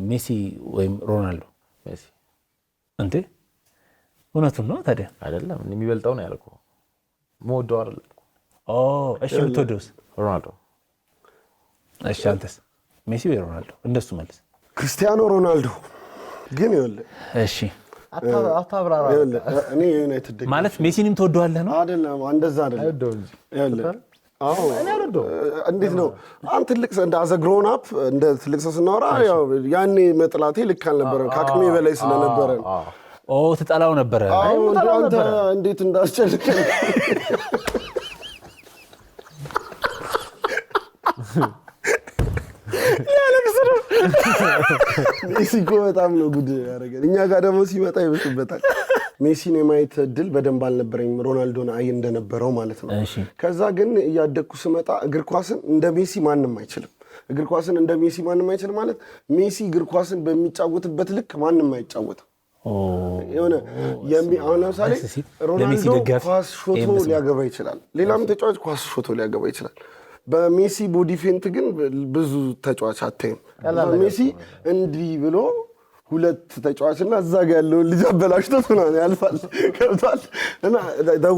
ሜሲ ወይም ሮናልዶ? ሜሲ እንዴ እውነቱን ነው ታዲያ? አይደለም የሚበልጠው ነው ያልኩህ። ሞዶ አይደለም። እሺ የምትወደውስ? ሮናልዶ። እሺ አንተስ? ሜሲ ወይ ሮናልዶ? እንደሱ መልስ። ክርስቲያኖ ሮናልዶ ግን ይኸውልህ እሺ አታብራራ። እኔ ዩናይትድ ማለት ሜሲንም ትወደዋለህ ነው? አይደለም እንደዛ አይደለም። ይኸውልህ እንዴት ነው አንተ ትልቅ እንደ አዘ ግሮን አፕ እንደ ትልቅ ሰው ስናወራ ያው ያኔ መጥላቴ ልክ አልነበረም ከአቅሜ በላይ ስለነበረ ትጠላው ነበረ። አንተ እንዴት እንዳስጨልከኝ ሜሲ እኮ በጣም ነው ጉድ ያደረገን። እኛ ጋር ደግሞ ሲመጣ ይበስበታል። ሜሲን የማየት እድል በደንብ አልነበረኝም ሮናልዶን አይ እንደነበረው ማለት ነው። ከዛ ግን እያደኩ ስመጣ እግር ኳስን እንደ ሜሲ ማንም አይችልም። እግር ኳስን እንደ ሜሲ ማንም አይችልም ማለት ሜሲ እግር ኳስን በሚጫወትበት ልክ ማንም አይጫወትም። የሆነ አሁን ለምሳሌ ሮናልዶ ኳስ ሾቶ ሊያገባ ይችላል። ሌላም ተጫዋች ኳስ ሾቶ ሊያገባ ይችላል። በሜሲ ቦዲ ፌንት ግን ብዙ ተጫዋች አታይም። ሜሲ እንዲህ ብሎ ሁለት ተጫዋችና እዛ ጋር ያለው ልጅ አበላሽቶት ምናምን ያልፋል ከብቷል። እና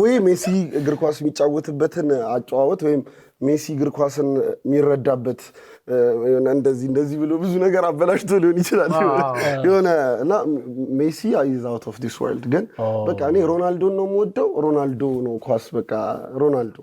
ወይ ሜሲ እግር ኳስ የሚጫወትበትን አጨዋወት ወይም ሜሲ እግር ኳስን የሚረዳበት እንደዚህ ብሎ ብዙ ነገር አበላሽቶ ሊሆን ይችላል የሆነ እና ሜሲ is out of this world ግን በቃ እኔ ሮናልዶን ነው የምወደው። ሮናልዶ ነው ኳስ በቃ ሮናልዶ